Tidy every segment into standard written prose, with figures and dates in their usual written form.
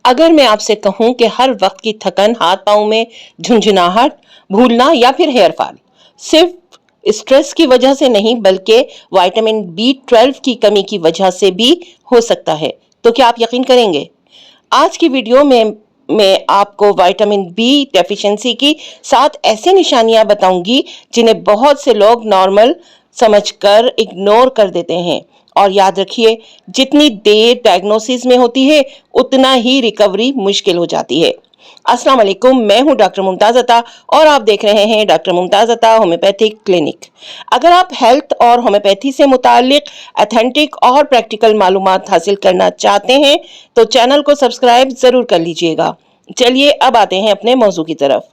اگر میں آپ سے کہوں کہ ہر وقت کی تھکن، ہاتھ پاؤں میں جھنجھناہٹ، بھولنا یا پھر ہیئر فال صرف اسٹریس کی وجہ سے نہیں بلکہ وائٹامن B12 کی کمی کی وجہ سے بھی ہو سکتا ہے، تو کیا آپ یقین کریں گے؟ آج کی ویڈیو میں آپ کو وائٹامن بی ڈیفیشنسی کی 7 ایسی نشانیاں بتاؤں گی جنہیں بہت سے لوگ نارمل سمجھ کر اگنور کر دیتے ہیں، اور یاد رکھیے جتنی دیر ڈائگنوسس میں ہوتی ہے اتنا ہی ریکوری مشکل ہو جاتی ہے۔ السلام علیکم، میں ہوں ڈاکٹر ممتاز عطا اور آپ دیکھ رہے ہیں ڈاکٹر ممتاز عطا ہومیوپیتھک کلینک۔ اگر آپ ہیلتھ اور ہومیوپیتھی سے متعلق ایتھینٹک اور پریکٹیکل معلومات حاصل کرنا چاہتے ہیں تو چینل کو سبسکرائب ضرور کر لیجئے گا۔ چلیے اب آتے ہیں اپنے موضوع کی طرف۔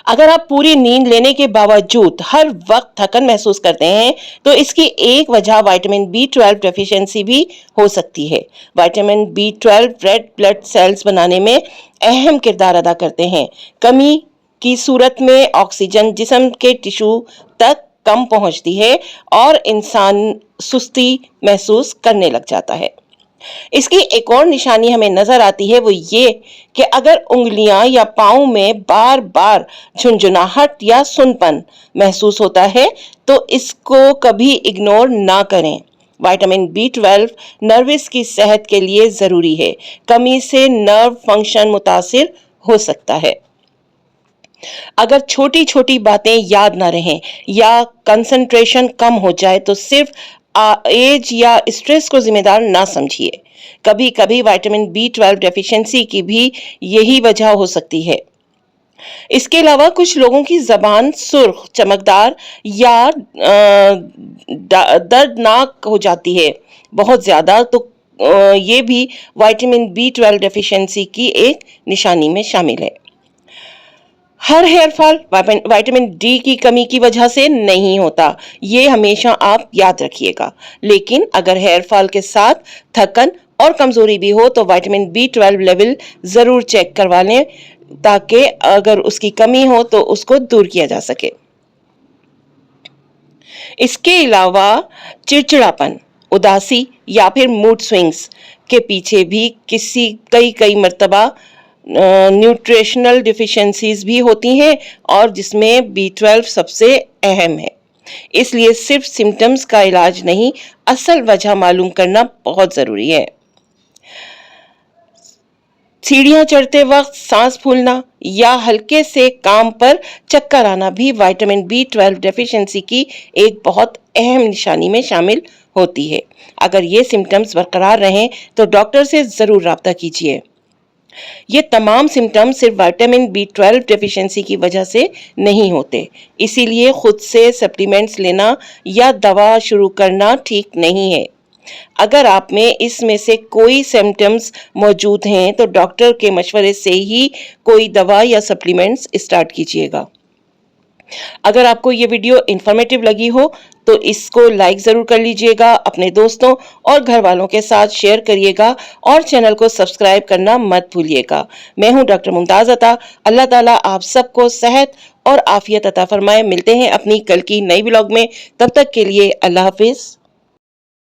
اگر آپ پوری نیند لینے کے باوجود ہر وقت تھکن محسوس کرتے ہیں تو اس کی ایک وجہ وائٹامن B12 ڈیفیشنسی بھی ہو سکتی ہے۔ Vitamin B12 red blood sales بنانے میں اہم کردار ادا کرتے ہیں۔ کمی کی صورت میں آکسیجن جسم کے ٹشو تک کم پہنچتی ہے اور انسان سستی محسوس کرنے لگ جاتا ہے۔ اس کی ایک اور نشانی ہمیں نظر آتی ہے، وہ یہ کہ اگر انگلیاں یا پاؤں میں بار بار جھنجھناہٹ یا سنپن محسوس ہوتا ہے تو اس کو کبھی اگنور نہ کریں۔ وائٹامن B12 نروس کی صحت کے لیے ضروری ہے۔ کمی سے نرو فنکشن متاثر ہو سکتا ہے۔ اگر چھوٹی چھوٹی باتیں یاد نہ رہیں یا کنسنٹریشن کم ہو جائے تو صرف ایج یا اسٹریس کو ذمہ دار نہ سمجھیے۔ کبھی کبھی وائٹامن B12 ڈیفیشنسی کی بھی یہی وجہ ہو سکتی ہے۔ اس کے علاوہ کچھ لوگوں کی زبان سرخ، چمکدار یا دردناک ہو جاتی ہے بہت زیادہ، تو یہ بھی وائٹامن B12 ڈیفیشنسی کی ایک نشانی میں شامل ہے۔ ہر ہیئر فال وائٹامن ڈی کی کمی کی وجہ سے نہیں ہوتا، یہ ہمیشہ آپ یاد رکھیے گا۔ لیکن اگر ہیئر فال کے ساتھ تھکن اور کمزوری بھی ہو تو وائٹامن B12 لیول ضرور چیک کروا لیں تاکہ اگر اس کی کمی ہو تو اس کو دور کیا جا سکے۔ اس کے علاوہ چڑچڑاپن، اداسی یا پھر موڈ سوئنگز کے پیچھے بھی کئی مرتبہ نیوٹریشنل ڈیفیشنسیز بھی ہوتی ہیں اور جس میں B12 سب سے اہم ہے۔ اس لیے صرف سمٹمز کا علاج نہیں، اصل وجہ معلوم کرنا بہت ضروری ہے۔ سیڑھیاں چڑھتے وقت سانس پھولنا یا ہلکے سے کام پر چکر آنا بھی وائٹامن B12 ڈیفیشنسی کی ایک بہت اہم نشانی میں شامل ہوتی ہے۔ اگر یہ سمٹمز برقرار رہیں تو ڈاکٹر سے ضرور رابطہ کیجیے۔ یہ تمام سمٹم صرف وائٹامن B12 ڈیفیشنسی کی وجہ سے نہیں ہوتے، اسی لیے خود سے سپلیمنٹس لینا یا دوا شروع کرنا ٹھیک نہیں ہے۔ اگر آپ میں اس میں سے کوئی سمٹمز موجود ہیں تو ڈاکٹر کے مشورے سے ہی کوئی دوا یا سپلیمنٹس اسٹارٹ کیجیے گا۔ اگر آپ کو یہ ویڈیو انفارمیٹیو لگی ہو تو اس کو لائک ضرور کر لیجئے گا، اپنے دوستوں اور گھر والوں کے ساتھ شیئر کریے گا اور چینل کو سبسکرائب کرنا مت بھولیے گا۔ میں ہوں ڈاکٹر ممتاز عطا۔ اللہ تعالیٰ آپ سب کو صحت اور عافیت عطا فرمائے۔ ملتے ہیں اپنی کل کی نئی ولاگ میں، تب تک کے لیے اللہ حافظ۔